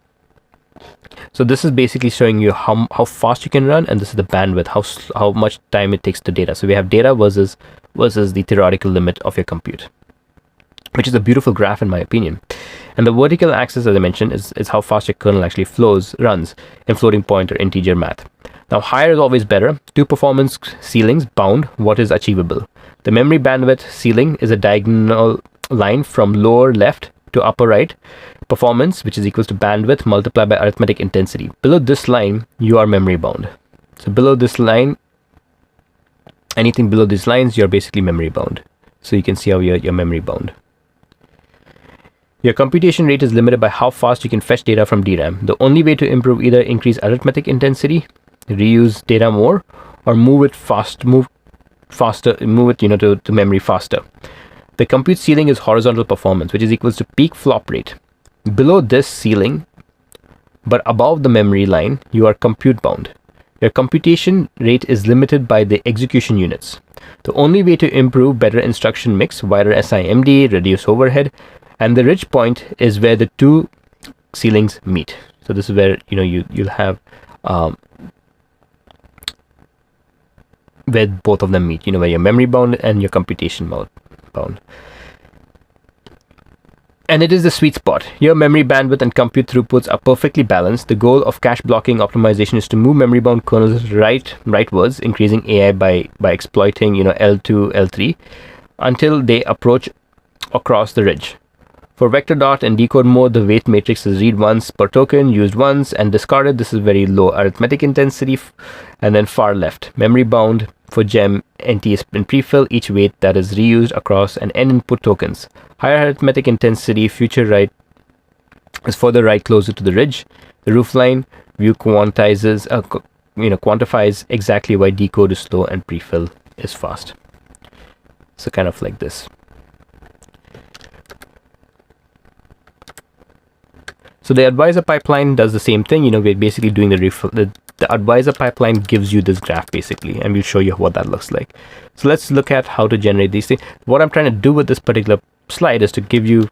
[SPEAKER 1] So this is basically showing you how fast you can run, and this is the bandwidth, how much time it takes to data. So we have data versus the theoretical limit of your compute, which is a beautiful graph in my opinion. And the vertical axis, as I mentioned, is how fast your kernel actually runs in floating point or integer math. Now, higher is always better. Two performance ceilings bound what is achievable. The memory bandwidth ceiling is a diagonal line from lower left to upper right performance, which is equals to bandwidth multiplied by arithmetic intensity. Below this line, you are memory bound. So below this line, anything below these lines, you're basically memory bound. So you can see how you're memory bound. Your computation rate is limited by how fast you can fetch data from DRAM. The only way to improve either increase arithmetic intensity, reuse data more, or move it to memory faster. The compute ceiling is horizontal performance, which is equals to peak flop rate. Below this ceiling, but above the memory line, you are compute bound. Your computation rate is limited by the execution units. The only way to improve better instruction mix, wider SIMD, reduce overhead, and the ridge point is where the two ceilings meet. So this is where you'll have where both of them meet. Where your memory bound and your computation bound. And it is the sweet spot. Your memory bandwidth and compute throughputs are perfectly balanced. The goal of cache blocking optimization is to move memory bound kernels rightwards, increasing AI by exploiting L2, L3 until they approach across the ridge. For vector dot and decode mode, the weight matrix is read once per token, used once and discarded. This is very low arithmetic intensity. And then far left, memory bound for gem, NT and prefill, each weight that is reused across an n input tokens. Higher arithmetic intensity, future write is further right closer to the ridge. The roofline view quantifies exactly why decode is slow and prefill is fast. So kind of like this. So the advisor pipeline does the same thing. We're basically doing the advisor pipeline gives you this graph basically, and we'll show you what that looks like. So let's look at how to generate these things. What I'm trying to do with this particular slide is to give you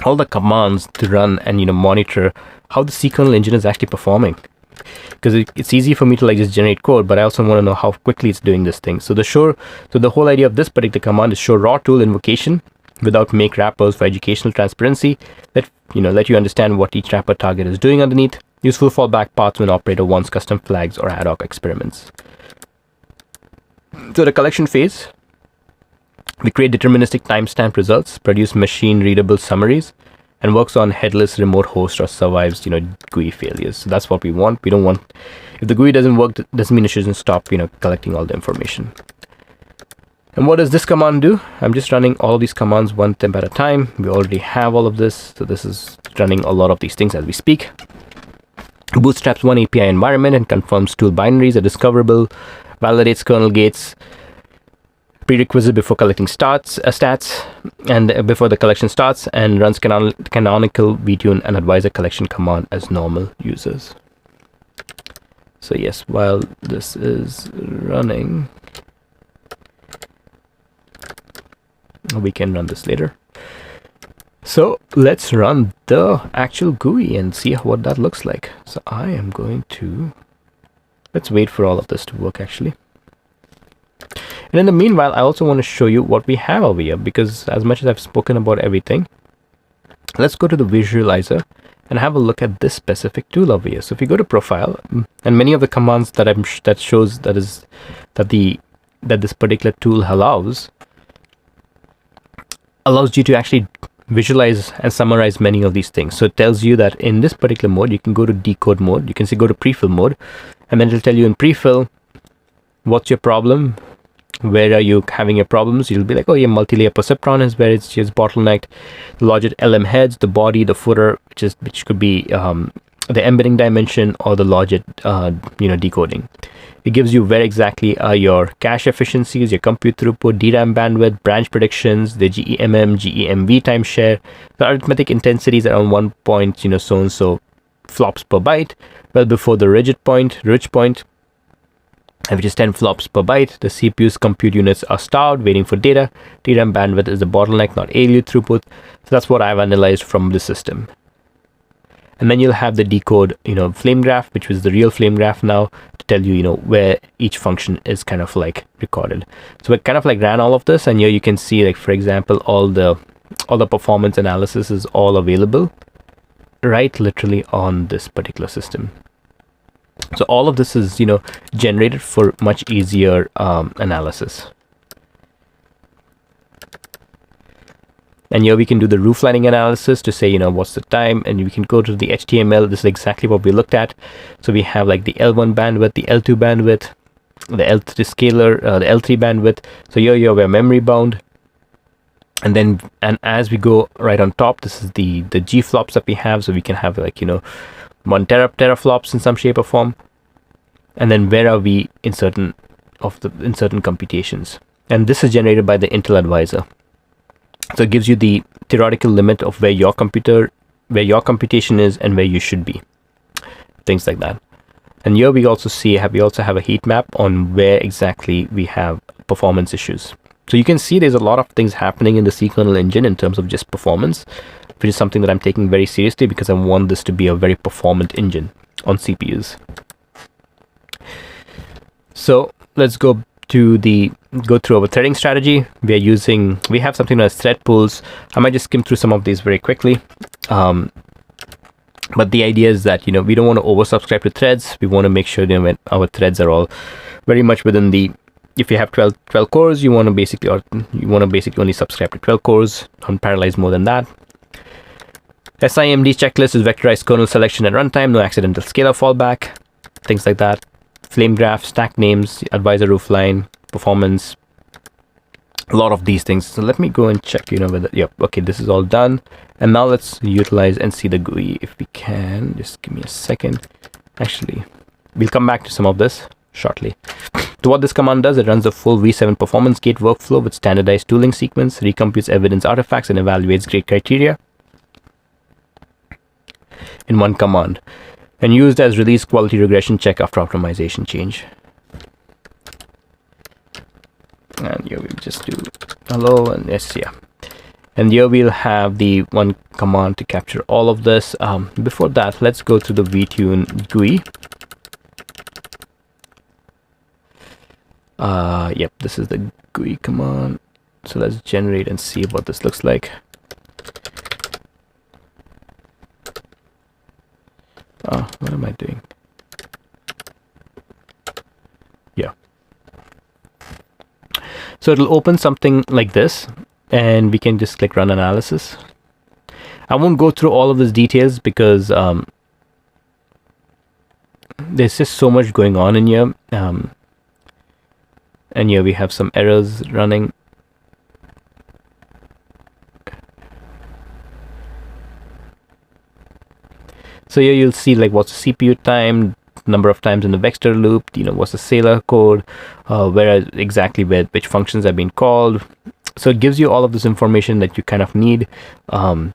[SPEAKER 1] all the commands to run and monitor how the ckernel engine is actually performing. Because it's easy for me to just generate code, but I also want to know how quickly it's doing this thing. So the whole idea of this particular command is show raw tool invocation without make wrappers for educational transparency. Let you understand what each wrapper target is doing underneath. Useful fallback paths when operator wants custom flags or ad hoc experiments. So the collection phase, we create deterministic timestamp results, produce machine readable summaries, and works on headless remote host or survives GUI failures. So that's what we want. We don't want, if the GUI doesn't work, doesn't mean it shouldn't stop collecting all the information. And what does this command do? I'm just running all of these commands one step at a time. We already have all of this. So this is running a lot of these things as we speak. Bootstraps one API environment and confirms tool binaries are discoverable, validates kernel gates, prerequisite before collecting stats, and before the collection starts, and runs canonical vtune and advisor collection command as normal users. So yes, while this is running, we can run this later. So let's run the actual GUI and see what that looks like. So I am going to, let's wait for all of this to work actually. And in the meanwhile, I also want to show you what we have over here, because as much as I've spoken about everything, let's go to the visualizer and have a look at this specific tool over here. So if you go to profile, and many of the commands that shows that this particular tool allows you to actually visualize and summarize many of these things. So it tells you that in this particular mode, you can go to decode mode, you can go to prefill mode, and then it'll tell you in prefill, what's your problem, where are you having your problems. You'll be like, oh yeah, multi-layer perceptron is where it's just bottlenecked. The logic LM heads, the body, the footer, which could be the embedding dimension or the logic decoding. It gives you where exactly are your cache efficiencies, your compute throughput, DRAM bandwidth, branch predictions, the GEMM, GEMV time share, the arithmetic intensities around 1 point, so and so flops per byte. Well before the ridge point, which is 10 flops per byte. The CPU's compute units are starved, waiting for data. DRAM bandwidth is the bottleneck, not ALU throughput. So that's what I've analyzed from the system. And then you'll have the decode, flame graph, which was the real flame graph now, to tell you, where each function is kind of like recorded. So it kind of like ran all of this, and here you can see, like, for example, all the performance analysis is all available right literally on this particular system. So all of this is, generated for much easier analysis. And here we can do the rooflining analysis to say, what's the time, and we can go to the HTML. This is exactly what we looked at. So we have like the L1 bandwidth, the L2 bandwidth, the L3 scalar, the L3 bandwidth. So here you have memory bound. And as we go right on top, this is the G flops that we have. So we can have like, 1 teraflops in some shape or form. And then where are we in certain computations? And this is generated by the Intel Advisor. So it gives you the theoretical limit of where your computation is and where you should be. Things like that. And here we also have a heat map on where exactly we have performance issues. So you can see there's a lot of things happening in the C-kernel engine in terms of just performance, which is something that I'm taking very seriously because I want this to be a very performant engine on CPUs. So let's go through our threading strategy. We have something known as thread pools. I might just skim through some of these very quickly. But the idea is that, we don't want to oversubscribe to threads. We want to make sure that our threads are all very much within if you have 12 cores, you want to basically only subscribe to 12 cores, don't parallelize more than that. SIMD checklist is vectorized kernel selection at runtime, no accidental scalar fallback, things like that. Flame graph, stack names, advisor roofline, performance, a lot of these things. So let me go and check, whether, yep, okay, this is all done. And now let's utilize and see the GUI if we can. Just give me a second. Actually, we'll come back to some of this shortly. So what this command does, it runs the full V7 performance gate workflow with standardized tooling sequence, recomputes evidence artifacts, and evaluates grade criteria in one command, and used as release quality regression check after optimization change. And here we'll just do hello and yes, yeah. And here we'll have the one command to capture all of this. Before that, let's go to the vtune GUI. Yep, this is the GUI command. So let's generate and see what this looks like. What am I doing? Yeah. So it'll open something like this, and we can just click run analysis. I won't go through all of these details because there's just so much going on in here. And here we have some errors running. So here you'll see like what's the CPU time, number of times in the vector loop, what's the Sailor code, which functions are being called. So it gives you all of this information that you kind of need. And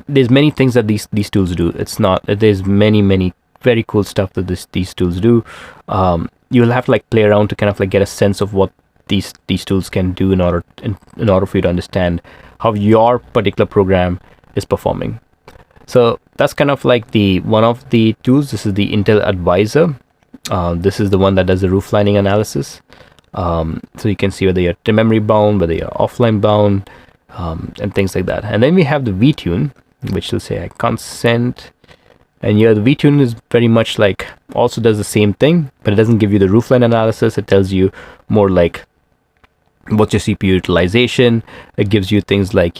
[SPEAKER 1] there's many things that these tools do. There's many very cool stuff that these tools do. You'll have to like play around to kind of like get a sense of what these tools can do in order for you to understand how your particular program is performing. So that's kind of like one of the tools. This is the Intel Advisor. This is the one that does the roof lining analysis. So you can see whether you're memory bound, whether you're offline bound, and things like that. And then we have the vtune, which will say I consent. And here the vtune is very much like also does the same thing, but it doesn't give you the roofline analysis. It tells you more like what's your CPU utilization. It gives you things like,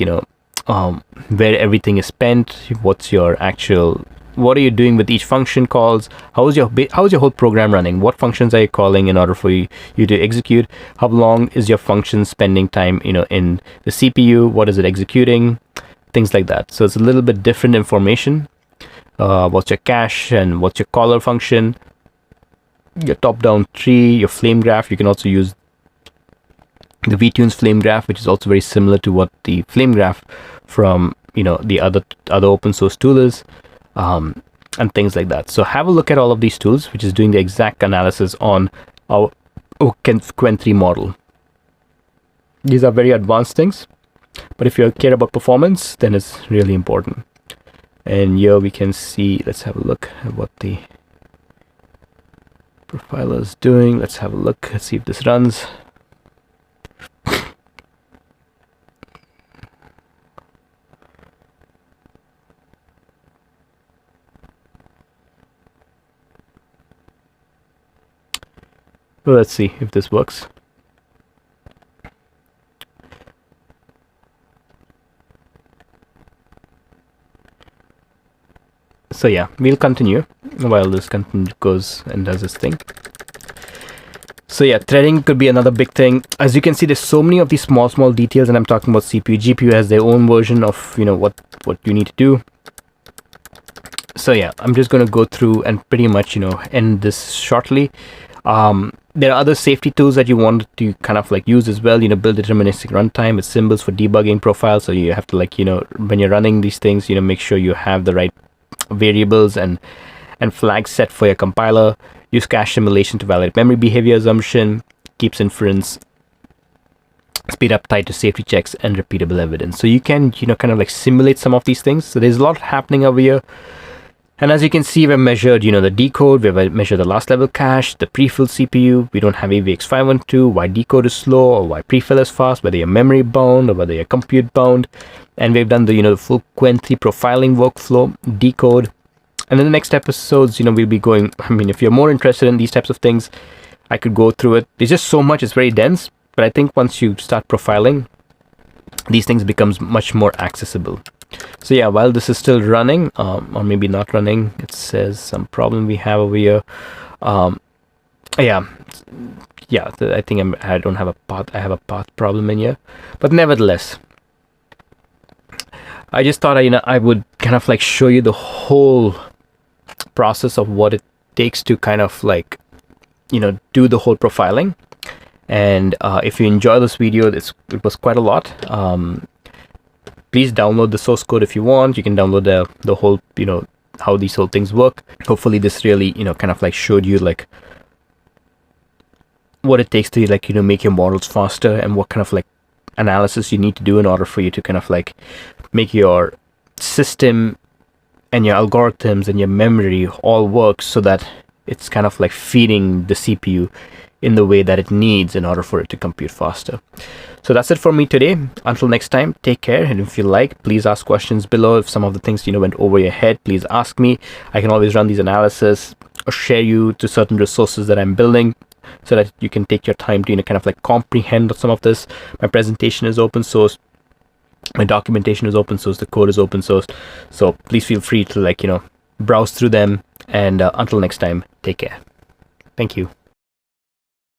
[SPEAKER 1] where everything is spent, what are you doing with each function calls, how's your whole program running, what functions are you calling in order for you to execute, how long is your function spending time in the CPU, what is it executing, things like that. So it's a little bit different information. What's your cache and what's your caller function, your top-down tree, your flame graph. You can also use the vtune's flame graph, which is also very similar to what the flame graph from the other open source tool is, and things like that. So have a look at all of these tools, which is doing the exact analysis on our Qwen3 model. These are very advanced things, but if you care about performance, then it's really important. And here we can see, let's have a look at what the profiler is doing. Let's have a look, let's see if this runs. Well, let's see if this works. So yeah, we'll continue while this goes and does this thing. So yeah, threading could be another big thing. As you can see, there's so many of these small details, and I'm talking about CPU. GPU has their own version of, you know, what you need to do. So yeah, I'm just going to go through and pretty much, you know, end this shortly. There are other safety tools that you want to kind of like use as well, you know, build deterministic runtime with symbols for debugging profiles. So you have to, like, you know, when you're running these things, you know, make sure you have the right variables and flags set for your compiler. Use cache simulation to validate memory behavior assumption, keeps inference speed up tied to safety checks and repeatable evidence. So you can, you know, kind of like simulate some of these things. So there's a lot happening over here. And as you can see, we've measured, you know, the decode, we've measured the last level cache, the pre-filled CPU. We don't have AVX512, why decode is slow or why pre-fill is fast, whether you're memory bound or whether you're compute bound. And we've done the, you know, the full Qwen3 profiling workflow, decode. And in the next episodes, you know, we'll be going, I mean, if you're more interested in these types of things, I could go through it. There's just so much, it's very dense. But I think once you start profiling, these things becomes much more accessible. So yeah, while this is still running, or maybe not running, it says some problem we have over here. I think I don't have a path. I have a path problem in here, but nevertheless, I just thought I would kind of like show you the whole process of what it takes to kind of like, you know, do the whole profiling. And if you enjoy this video, it was quite a lot. Please download the source code if you want. You can download the whole, you know, how these whole things work. Hopefully this really, you know, kind of like showed you like what it takes to, like, you know, make your models faster and what kind of like analysis you need to do in order for you to kind of like make your system and your algorithms and your memory all work so that it's kind of like feeding the CPU in the way that it needs in order for it to compute faster. So that's it for me today. Until next time, take care. And if you like, please ask questions below. If some of the things, you know, went over your head, please ask me. I can always run these analysis or share you to certain resources that I'm building so that you can take your time to, you know, kind of like comprehend some of this. My presentation is open source. My documentation is open source. The code is open source. So please feel free to, like, you know, browse through them. And until next time, take care. Thank you.